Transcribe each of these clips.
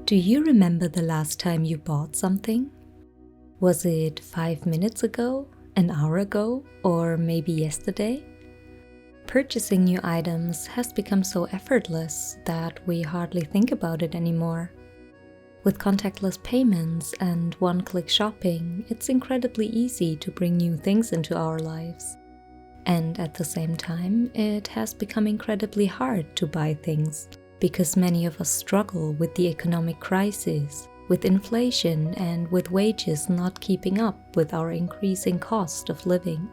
Do you remember the last time you bought something? Was it 5 minutes ago, an hour ago, or maybe yesterday? Purchasing new items has become so effortless that we hardly think about it anymore. With contactless payments and one-click shopping, it's incredibly easy to bring new things into our lives. And at the same time, it has become incredibly hard to buy things, because many of us struggle with the economic crisis, with inflation, and with wages not keeping up with our increasing cost of living.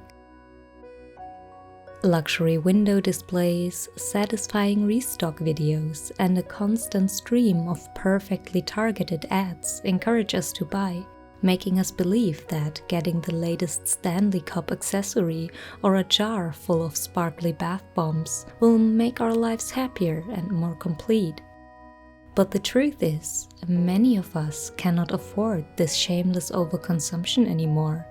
Luxury window displays, satisfying restock videos, and a constant stream of perfectly targeted ads encourage us to buy, making us believe that getting the latest Stanley Cup accessory or a jar full of sparkly bath bombs will make our lives happier and more complete. But the truth is, many of us cannot afford this shameless overconsumption anymore.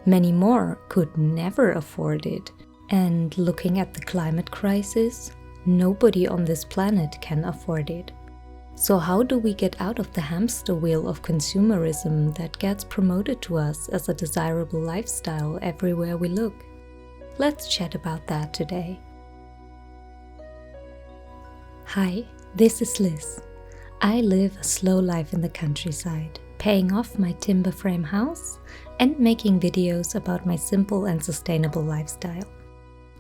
Many more could never afford it. And looking at the climate crisis, nobody on this planet can afford it. So how do we get out of the hamster wheel of consumerism that gets promoted to us as a desirable lifestyle everywhere we look? Let's chat about that today. Hi, this is Liz. I live a slow life in the countryside, paying off my timber frame house and making videos about my simple and sustainable lifestyle.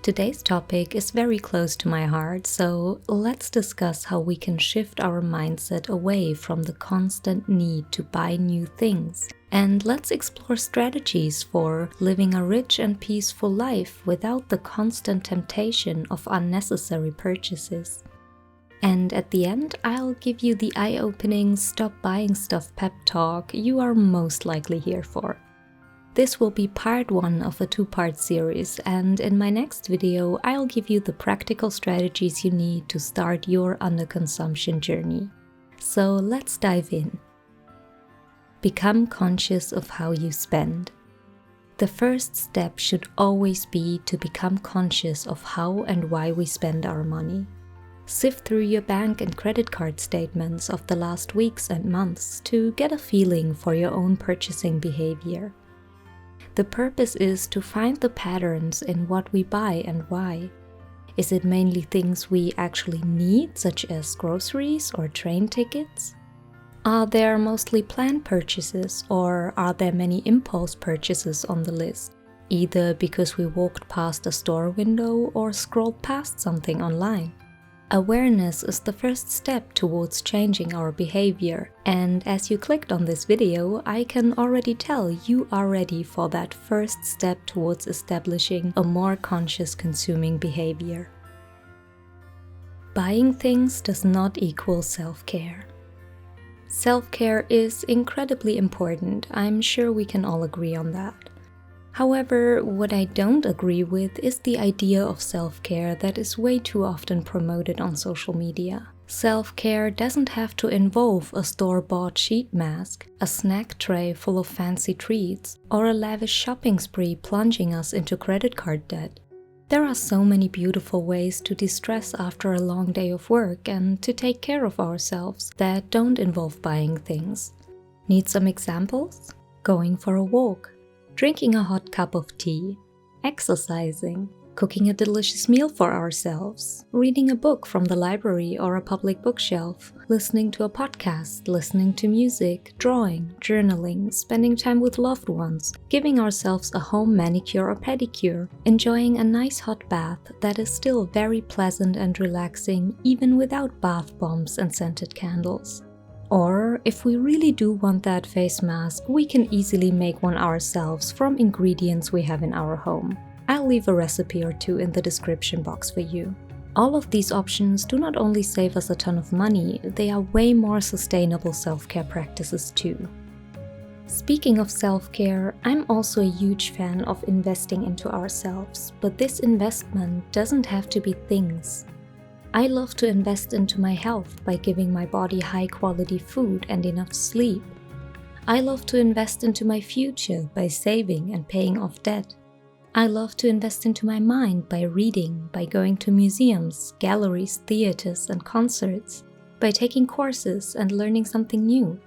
Today's topic is very close to my heart, so let's discuss how we can shift our mindset away from the constant need to buy new things. And let's explore strategies for living a rich and peaceful life without the constant temptation of unnecessary purchases. And at the end, I'll give you the eye-opening stop buying stuff pep talk you are most likely here for. This will be part 1 of a 2-part series, and in my next video I'll give you the practical strategies you need to start your underconsumption journey. So let's dive in. Become conscious of how you spend. The first step should always be to become conscious of how and why we spend our money. Sift through your bank and credit card statements of the last weeks and months to get a feeling for your own purchasing behavior. The purpose is to find the patterns in what we buy and why. Is it mainly things we actually need, such as groceries or train tickets? Are there mostly planned purchases, or are there many impulse purchases on the list, either because we walked past a store window or scrolled past something online? Awareness is the first step towards changing our behavior, and as you clicked on this video, I can already tell you are ready for that first step towards establishing a more conscious consuming behavior. Buying things does not equal self-care. Self-care is incredibly important, I'm sure we can all agree on that. However, what I don't agree with is the idea of self-care that is way too often promoted on social media. Self-care doesn't have to involve a store-bought sheet mask, a snack tray full of fancy treats, or a lavish shopping spree plunging us into credit card debt. There are so many beautiful ways to de-stress after a long day of work and to take care of ourselves that don't involve buying things. Need some examples? Going for a walk, drinking a hot cup of tea, exercising, cooking a delicious meal for ourselves, reading a book from the library or a public bookshelf, listening to a podcast, listening to music, drawing, journaling, spending time with loved ones, giving ourselves a home manicure or pedicure, enjoying a nice hot bath that is still very pleasant and relaxing even without bath bombs and scented candles. Or, if we really do want that face mask, we can easily make one ourselves from ingredients we have in our home. I'll leave a recipe or 2 in the description box for you. All of these options do not only save us a ton of money, they are way more sustainable self-care practices too. Speaking of self-care, I'm also a huge fan of investing into ourselves, but this investment doesn't have to be things. I love to invest into my health by giving my body high-quality food and enough sleep. I love to invest into my future by saving and paying off debt. I love to invest into my mind by reading, by going to museums, galleries, theaters, and concerts. by taking courses and learning something new.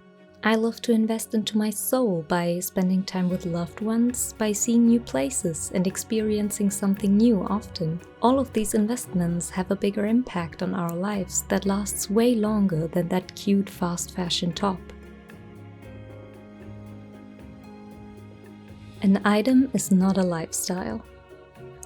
I love to invest into my soul by spending time with loved ones, by seeing new places and experiencing something new often. All of these investments have a bigger impact on our lives that lasts way longer than that cute fast fashion top. An item is not a lifestyle.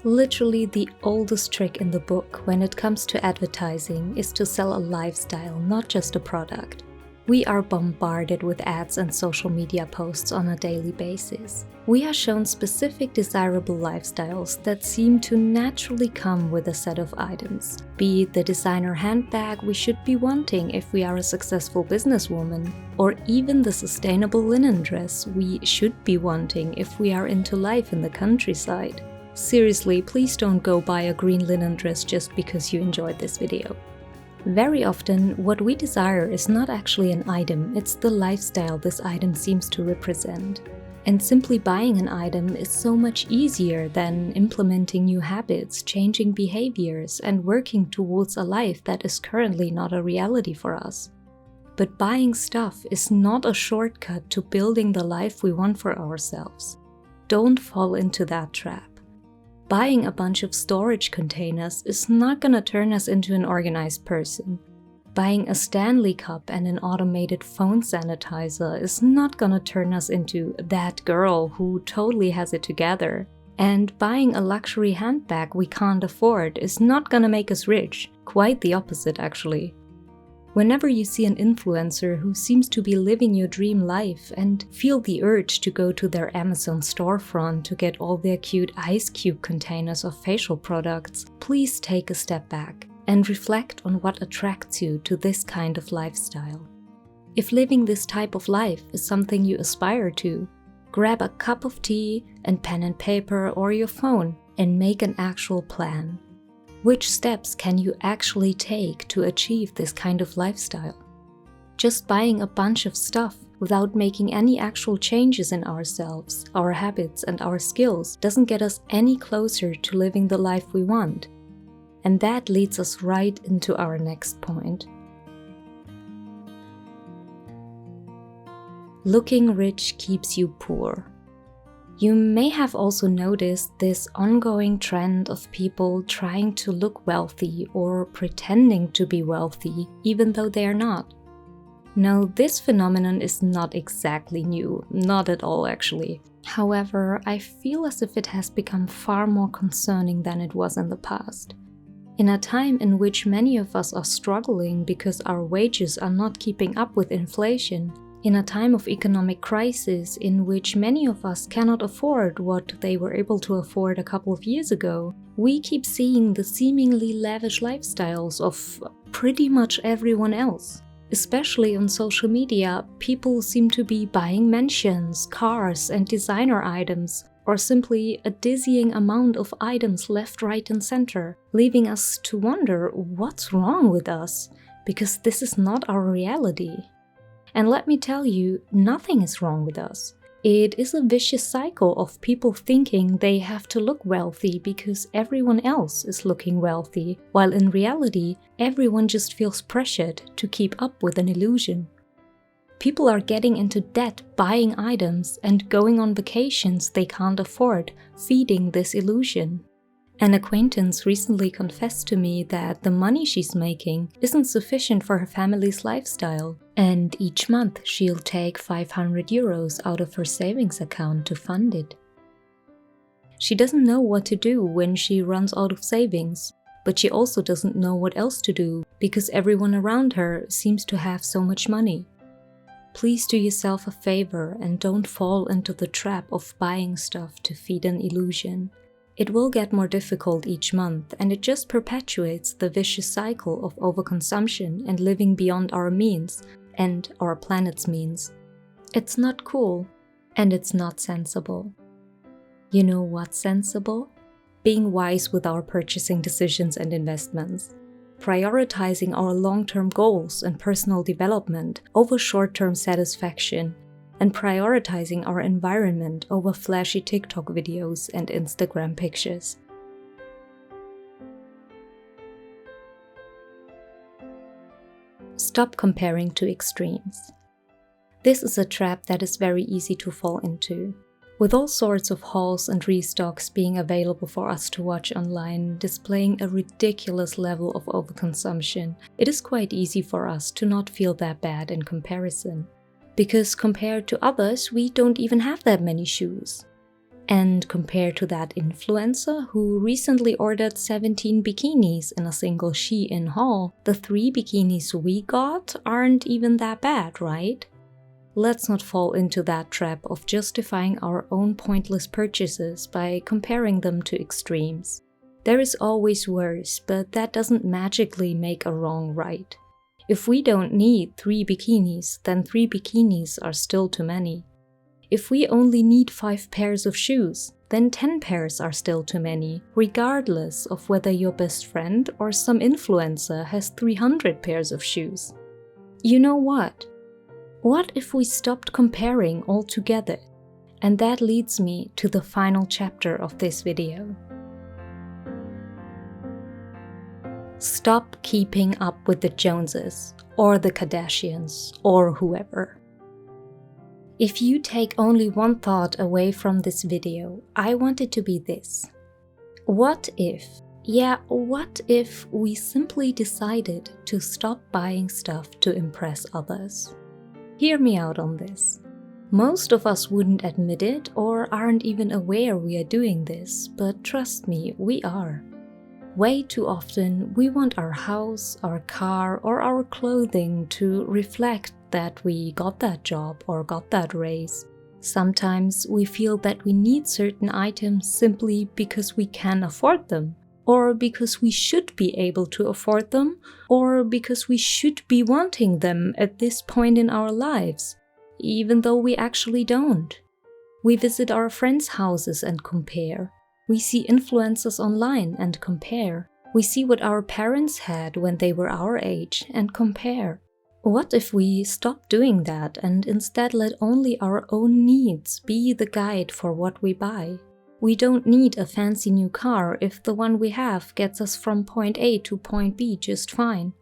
Literally the oldest trick in the book when it comes to advertising is to sell a lifestyle, not just a product. We are bombarded with ads and social media posts on a daily basis. We are shown specific desirable lifestyles that seem to naturally come with a set of items, be it the designer handbag we should be wanting if we are a successful businesswoman, or even the sustainable linen dress we should be wanting if we are into life in the countryside. Seriously, please don't go buy a green linen dress just because you enjoyed this video. Very often, what we desire is not actually an item, it's the lifestyle this item seems to represent. And simply buying an item is so much easier than implementing new habits, changing behaviors, and working towards a life that is currently not a reality for us. But buying stuff is not a shortcut to building the life we want for ourselves. Don't fall into that trap. Buying a bunch of storage containers is not gonna turn us into an organized person. Buying a Stanley cup and an automated phone sanitizer is not gonna turn us into that girl who totally has it together. And buying a luxury handbag we can't afford is not gonna make us rich. Quite the opposite, actually. Whenever you see an influencer who seems to be living your dream life and feel the urge to go to their Amazon storefront to get all their cute ice cube containers of facial products, please take a step back and reflect on what attracts you to this kind of lifestyle. If living this type of life is something you aspire to, grab a cup of tea and pen and paper or your phone and make an actual plan. Which steps can you actually take to achieve this kind of lifestyle? Just buying a bunch of stuff without making any actual changes in ourselves, our habits, and our skills doesn't get us any closer to living the life we want. And that leads us right into our next point. Looking rich keeps you poor. You may have also noticed this ongoing trend of people trying to look wealthy or pretending to be wealthy, even though they are not. Now, this phenomenon is not exactly new, not at all actually. However, I feel as if it has become far more concerning than it was in the past. In a time in which many of us are struggling because our wages are not keeping up with inflation, in a time of economic crisis in which many of us cannot afford what they were able to afford a couple of years ago, we keep seeing the seemingly lavish lifestyles of pretty much everyone else. Especially on social media, people seem to be buying mansions, cars, and designer items, or simply a dizzying amount of items left, right, and center, leaving us to wonder what's wrong with us, because this is not our reality. And let me tell you, nothing is wrong with us. It is a vicious cycle of people thinking they have to look wealthy because everyone else is looking wealthy, while in reality, everyone just feels pressured to keep up with an illusion. People are getting into debt buying items and going on vacations they can't afford, feeding this illusion. An acquaintance recently confessed to me that the money she's making isn't sufficient for her family's lifestyle, and each month she'll take 500 euros out of her savings account to fund it. She doesn't know what to do when she runs out of savings, but she also doesn't know what else to do because everyone around her seems to have so much money. Please do yourself a favor and don't fall into the trap of buying stuff to feed an illusion. It will get more difficult each month, and it just perpetuates the vicious cycle of overconsumption and living beyond our means and our planet's means. It's not cool, and it's not sensible. You know what's sensible? Being wise with our purchasing decisions and investments. Prioritizing our long-term goals and personal development over short-term satisfaction, and prioritizing our environment over flashy TikTok videos and Instagram pictures. Stop comparing to extremes. This is a trap that is very easy to fall into. With all sorts of hauls and restocks being available for us to watch online, displaying a ridiculous level of overconsumption, it is quite easy for us to not feel that bad in comparison. Because compared to others, we don't even have that many shoes. And compared to that influencer who recently ordered 17 bikinis in a single Shein haul, the 3 bikinis we got aren't even that bad, right? Let's not fall into that trap of justifying our own pointless purchases by comparing them to extremes. There is always worse, but that doesn't magically make a wrong right. If we don't need 3 bikinis, then 3 bikinis are still too many. If we only need 5 pairs of shoes, then 10 pairs are still too many, regardless of whether your best friend or some influencer has 300 pairs of shoes. You know what? What if we stopped comparing altogether? And that leads me to the final chapter of this video. Stop keeping up with the Joneses, or the Kardashians, or whoever. If you take only one thought away from this video, I want it to be this. What if we simply decided to stop buying stuff to impress others? Hear me out on this. Most of us wouldn't admit it or aren't even aware we are doing this, but trust me, we are. Way too often, we want our house, our car, or our clothing to reflect that we got that job or got that raise. Sometimes we feel that we need certain items simply because we can afford them, or because we should be able to afford them, or because we should be wanting them at this point in our lives, even though we actually don't. We visit our friends' houses and compare. We see influencers online and compare. We see what our parents had when they were our age and compare. What if we stop doing that and instead let only our own needs be the guide for what we buy? We don't need a fancy new car if the one we have gets us from point A to point B just fine.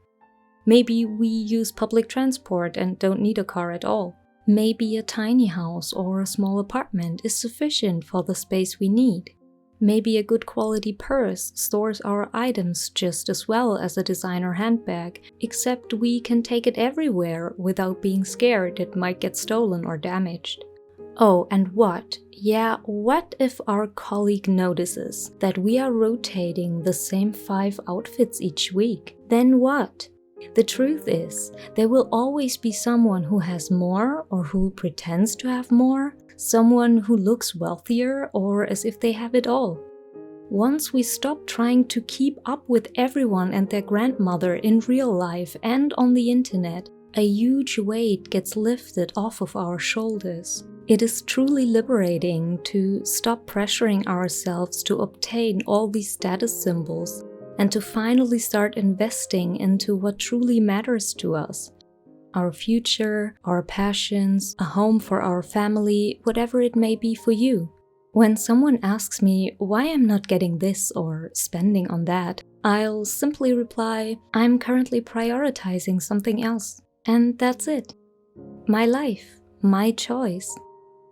Maybe we use public transport and don't need a car at all. Maybe a tiny house or a small apartment is sufficient for the space we need. Maybe a good quality purse stores our items just as well as a designer handbag, except we can take it everywhere without being scared it might get stolen or damaged. Oh, and what? Yeah, what if our colleague notices that we are rotating the same 5 outfits each week? Then what? The truth is, there will always be someone who has more or who pretends to have more, someone who looks wealthier or as if they have it all. Once we stop trying to keep up with everyone and their grandmother in real life and on the internet, a huge weight gets lifted off of our shoulders. It is truly liberating to stop pressuring ourselves to obtain all these status symbols and to finally start investing into what truly matters to us. Our future, our passions, a home for our family, whatever it may be for you. When someone asks me why I'm not getting this or spending on that, I'll simply reply, I'm currently prioritizing something else. And that's it. My life, my choice.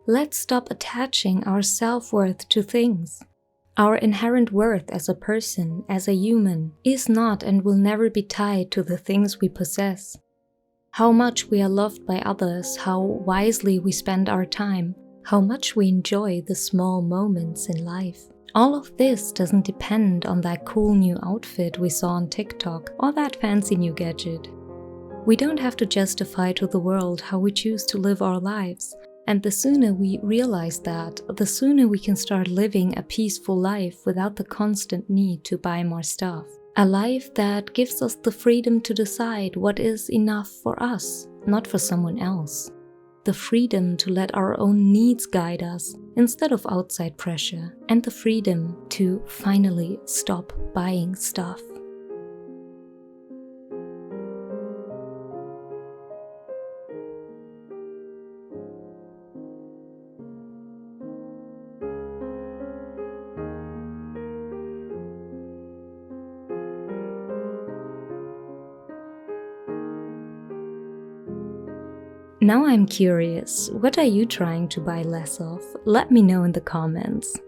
Let's stop attaching our self-worth to things. Our inherent worth as a person, as a human, is not and will never be tied to the things we possess. How much we are loved by others, how wisely we spend our time, how much we enjoy the small moments in life. All of this doesn't depend on that cool new outfit we saw on TikTok or that fancy new gadget. We don't have to justify to the world how we choose to live our lives. And the sooner we realize that, the sooner we can start living a peaceful life without the constant need to buy more stuff. A life that gives us the freedom to decide what is enough for us, not for someone else. The freedom to let our own needs guide us instead of outside pressure. And the freedom to finally stop buying stuff. Now I'm curious, what are you trying to buy less of? Let me know in the comments.